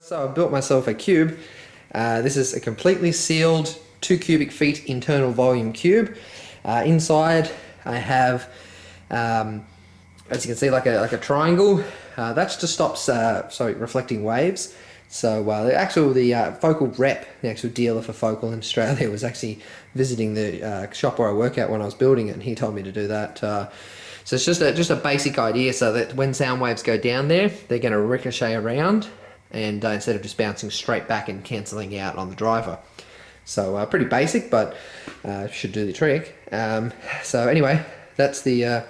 So I built myself a cube. This is a completely sealed 2 cubic feet internal volume cube. Inside I have, as you can see, like a triangle. That's to stop reflecting waves. So the focal rep, the actual dealer for focal in Australia, was actually visiting the shop where I work at when I was building it, and he told me to do that. So it's just a basic idea, so that when sound waves go down there, they're going to ricochet around, and instead of just bouncing straight back and cancelling out on the driver. So pretty basic, but should do the trick. So anyway, that's the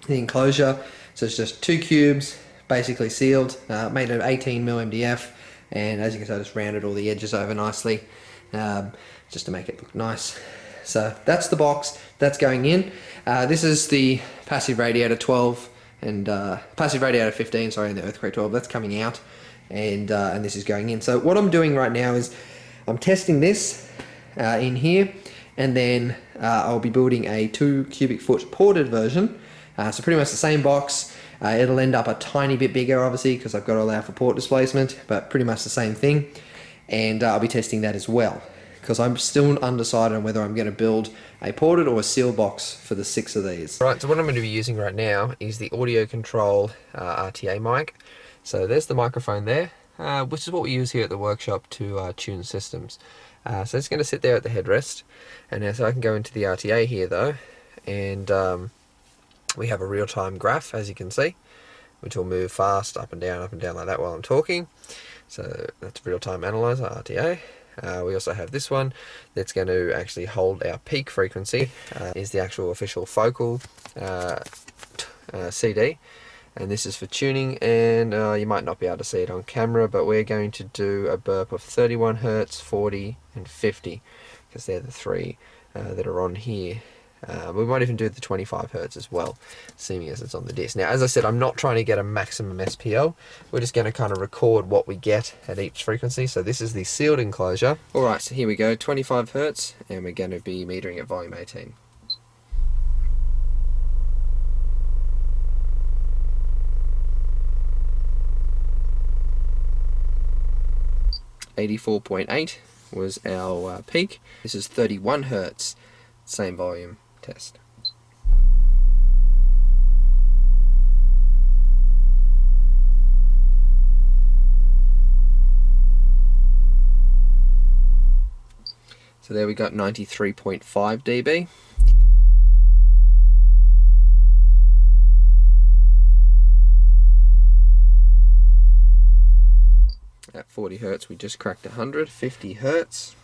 enclosure. So it's just 2 cubes, basically sealed, made of 18mm MDF, and as you can see, I just rounded all the edges over nicely, just to make it look nice. So that's the box, that's going in. This is the passive radiator 12 and passive radiator 15, sorry, and the earthquake 12, that's coming out, and this is going in. So what I'm doing right now is I'm testing this in here, and then I'll be building a 2 cubic foot ported version. So pretty much the same box. It'll end up a tiny bit bigger, obviously, because I've got to allow for port displacement, but pretty much the same thing. And I'll be testing that as well, because I'm still undecided on whether I'm going to build a ported or a seal box for the 6 of these. Right, so what I'm going to be using right now is the audio control RTA mic. So there's the microphone there, which is what we use here at the workshop to tune systems. So it's going to sit there at the headrest, and now so I can go into the RTA here though, and we have a real-time graph, as you can see, which will move fast up and down like that while I'm talking. So that's real-time analyzer, RTA. We also have this one that's going to actually hold our peak frequency, is the actual official focal CD, and this is for tuning, and you might not be able to see it on camera, but we're going to do a burp of 31 Hertz, 40 and 50, because they're the 3 that are on here. We might even do the 25 Hertz as well, seeing as it's on the disc. Now, as I said, I'm not trying to get a maximum SPL. We're just going to kind of record what we get at each frequency. So this is the sealed enclosure. Alright, so here we go, 25 Hertz, and we're going to be metering at volume 18. .8 was our peak. This is 31 Hertz, same volume test. So there we got 93.5 dB. At 40 Hertz we just cracked 100, 50 Hertz.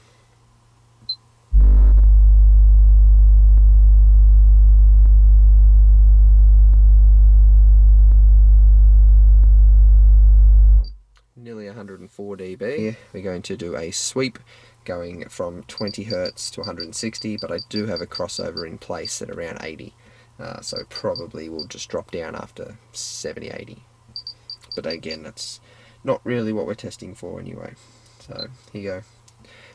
Nearly 104 dB. Here we're going to do a sweep going from 20 Hertz to 160, but I do have a crossover in place at around 80. So probably will just drop down after 70, 80. But again, that's not really what we're testing for anyway. So here you go.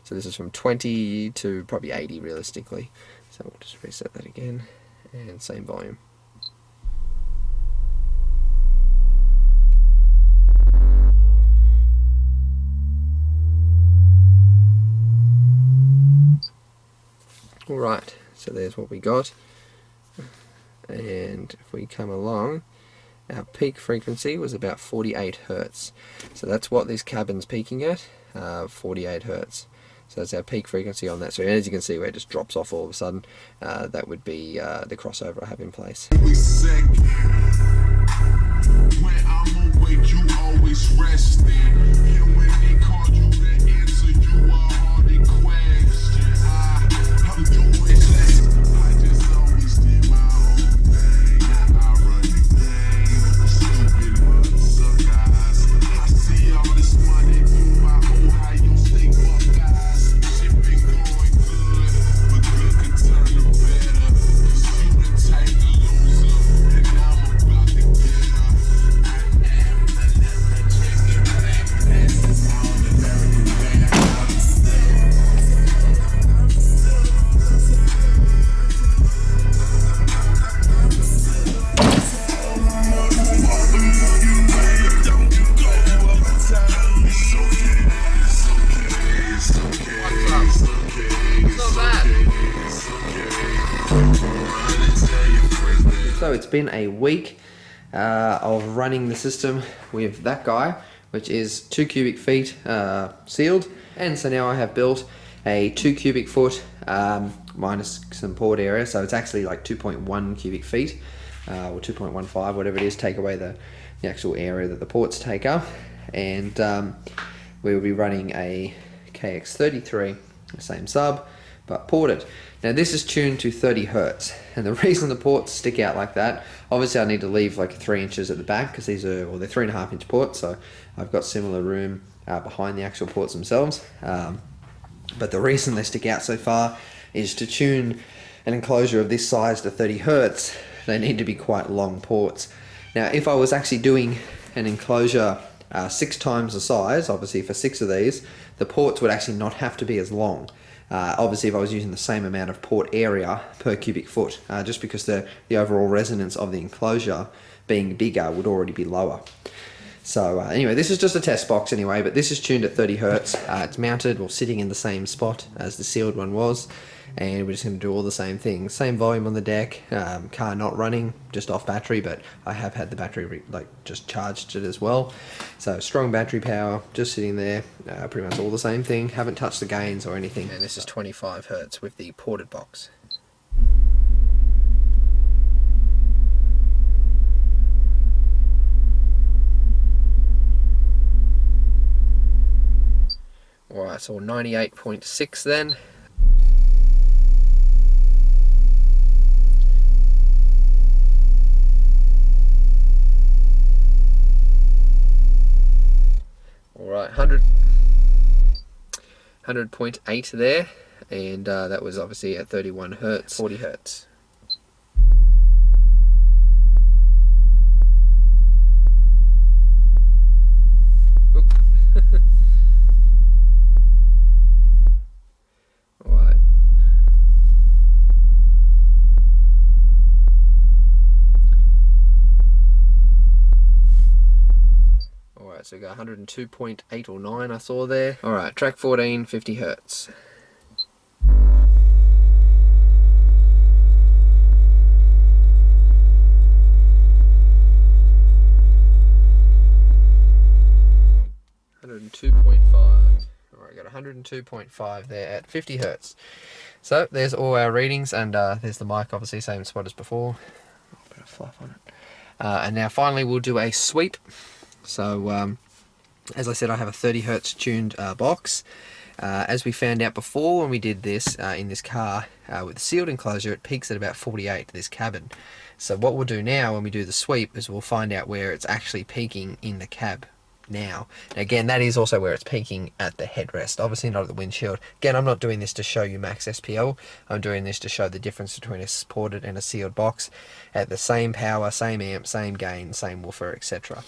So this is from 20 to probably 80 realistically. So we'll just reset that again, and same volume. Alright, so there's what we got, and if we come along, our peak frequency was about 48 Hertz. So that's what this cabin's peaking at, 48 Hertz. So that's our peak frequency on that. So as you can see, where it just drops off all of a sudden, that would be the crossover I have in place. So it's been a week of running the system with that guy, which is 2 cubic feet sealed, and so now I have built a 2 cubic foot minus some port area, so it's actually like 2.1 cubic feet or 2.15, whatever it is, take away the actual area that the ports take up, and we will be running a KX33, the same sub, but ported. Now this is tuned to 30 Hertz, and the reason the ports stick out like that, obviously I need to leave like 3 inches at the back because these are, well, they're 3.5 inch ports, so I've got similar room behind the actual ports themselves. But the reason they stick out so far is to tune an enclosure of this size to 30 Hertz, they need to be quite long ports. Now if I was actually doing an enclosure 6 times the size, obviously for 6 of these, the ports would actually not have to be as long. Obviously if I was using the same amount of port area per cubic foot, just because the overall resonance of the enclosure being bigger would already be lower. So anyway, this is just a test box anyway, but this is tuned at 30 Hertz. It's mounted or sitting in the same spot as the sealed one was, and we're just going to do all the same things. Same volume on the deck, car not running, just off battery, but I have had the battery just charged it as well. So strong battery power, just sitting there, pretty much all the same thing, haven't touched the gains or anything. And this is 25 Hertz with the ported box. Alright, so 98.6 then. Alright, 100.8 there, and that was obviously at 31 Hertz, 40 Hertz. Alright. Alright, so we got 102.8 or 9 I saw there. Alright, track 14, 50 Hertz. Alright, got 102.5 there at 50 Hertz. So there's all our readings, and there's the mic, obviously same spot as before. A bit of fluff on it. And now finally we'll do a sweep. So as I said, I have a 30 Hertz tuned box. As we found out before when we did this in this car with the sealed enclosure, it peaks at about 48, this cabin. So what we'll do now when we do the sweep is we'll find out where it's actually peaking in the cab now. Again, that is also where it's peaking at the headrest, obviously not at the windshield. Again, I'm not doing this to show you max SPL, I'm doing this to show the difference between a ported and a sealed box at the same power, same amp, same gain, same woofer, etc.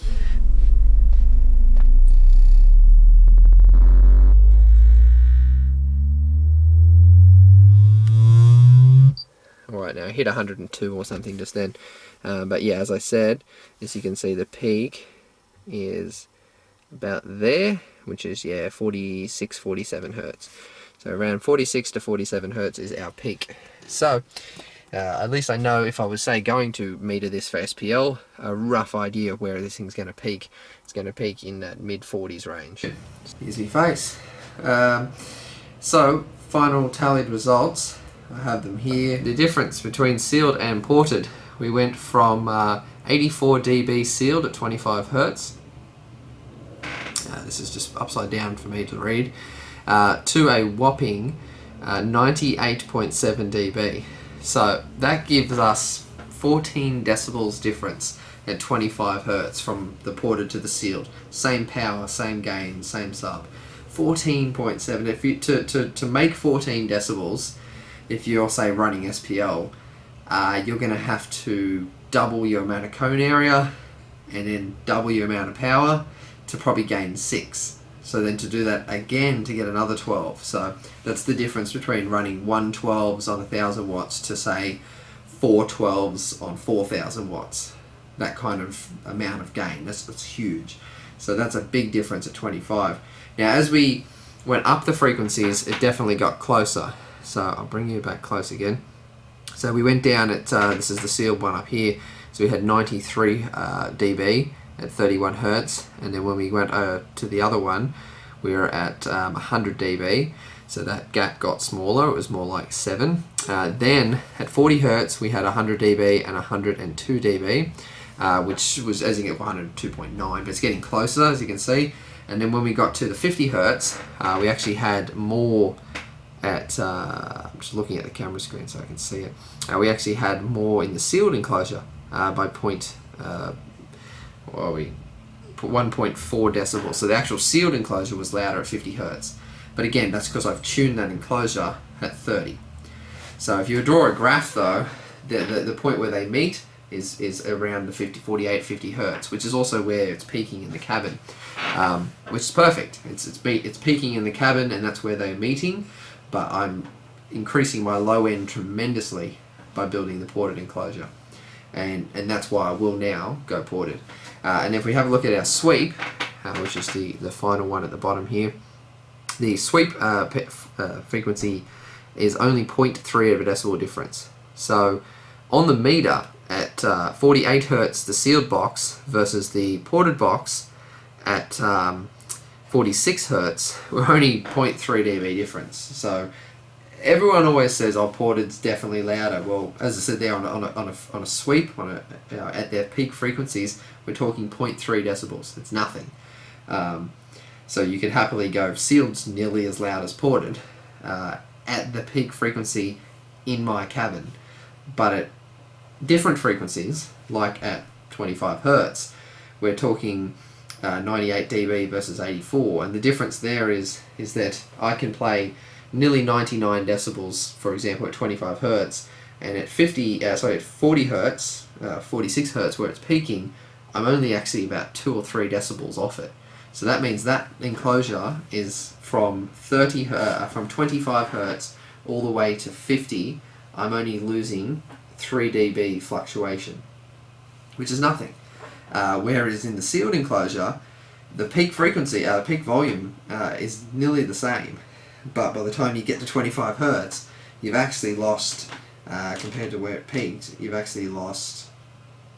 Alright, now I hit 102 or something just then, but yeah, as I said, as you can see, the peak is about there, which is, yeah, 46, 47 Hertz. So around 46 to 47 Hertz is our peak. So at least I know if I was, say, going to meter this for SPL, a rough idea of where this thing's going to peak. It's going to peak in that mid-40s range. Here's my face. So final tallied results, I have them here. The difference between sealed and ported, we went from 84 dB sealed at 25 Hertz. This is just upside down for me to read, to a whopping 98.7 dB. So that gives us 14 decibels difference at 25 Hertz from the ported to the sealed. Same power, same gain, same sub. 14.7. If you to make 14 decibels, if you're, say, running SPL, you're going to have to double your amount of cone area and then double your amount of power to probably gain 6. So then to do that again to get another 12. So that's the difference between running 1 12s on 1000 watts to, say, 4 12s on 4000 watts. That kind of amount of gain, that's huge. So that's a big difference at 25. Now as we went up the frequencies, it definitely got closer. So I'll bring you back close again. So we went down at, this is the sealed one up here, so we had 93 dB at 31 Hertz, and then when we went to the other one, we were at 100 dB, so that gap got smaller, it was more like 7. Then at 40 Hertz we had 100 dB and 102 dB, which was, as you get 102.9, but it's getting closer, as you can see. And then when we got to the 50 Hertz, we actually had more at, I'm just looking at the camera screen so I can see it, we actually had more in the sealed enclosure by 1.4 decibels. So the actual sealed enclosure was louder at 50 Hertz. But again, that's because I've tuned that enclosure at 30. So if you draw a graph though, the point where they meet is around the 48, 50 Hertz, which is also where it's peaking in the cabin, which is perfect. It's peaking in the cabin, and that's where they're meeting, but I'm increasing my low end tremendously by building the ported enclosure, and that's why I will now go ported. And if we have a look at our sweep, which is the final one at the bottom here, the sweep frequency is only 0.3 of a decibel difference. So on the meter at 48 Hertz, the sealed box, versus the ported box at 46 Hertz, we're only 0.3 dB difference. So everyone always says, "Oh, ported's definitely louder." Well, as I said there, on a sweep, at their peak frequencies, we're talking 0.3 decibels. It's nothing. So you could happily go sealed's nearly as loud as ported at the peak frequency in my cabin, but at different frequencies, like at 25 Hertz, we're talking 98 dB versus 84, and the difference there is that I can play nearly 99 decibels, for example, at 25 Hertz, and at 40 Hertz, 46 Hertz, where it's peaking, I'm only actually about 2 or 3 decibels off it. So that means that enclosure is from 25 Hertz all the way to 50. I'm only losing 3 dB fluctuation, which is nothing. Whereas in the sealed enclosure, the peak frequency, peak volume is nearly the same, but by the time you get to 25 Hertz, you've actually lost, compared to where it peaked, you've actually lost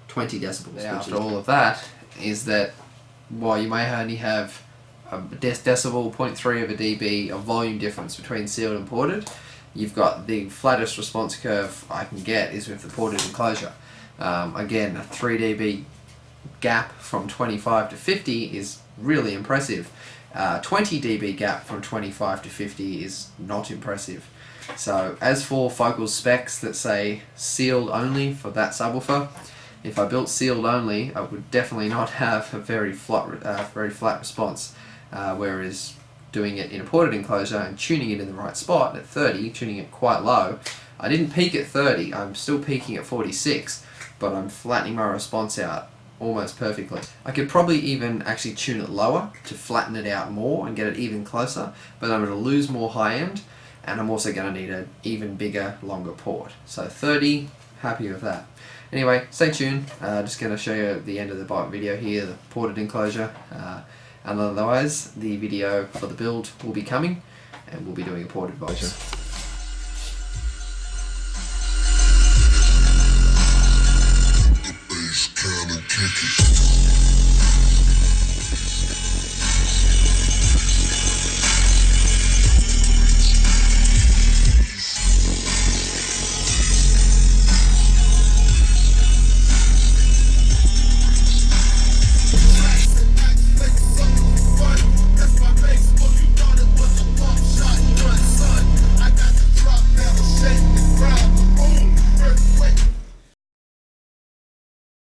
20 decibels. Now, after all of that, is that while you may only have a decibel, 0.3 of a dB of volume difference between sealed and ported, you've got the flattest response curve I can get is with the ported enclosure. Again, a 3 dB gap from 25 to 50 is really impressive. 20 dB gap from 25 to 50 is not impressive. So as for focal specs that say sealed only for that subwoofer, if I built sealed only, I would definitely not have a very flat response. Whereas doing it in a ported enclosure and tuning it in the right spot at 30, tuning it quite low, I didn't peak at 30, I'm still peaking at 46, but I'm flattening my response out almost perfectly. I could probably even actually tune it lower to flatten it out more and get it even closer, but I'm going to lose more high end, and I'm also going to need an even bigger, longer port. So 30, happy with that. Anyway, stay tuned. Just going to show you the end of the video here, the ported enclosure. And otherwise, the video for the build will be coming, and we'll be doing a ported version.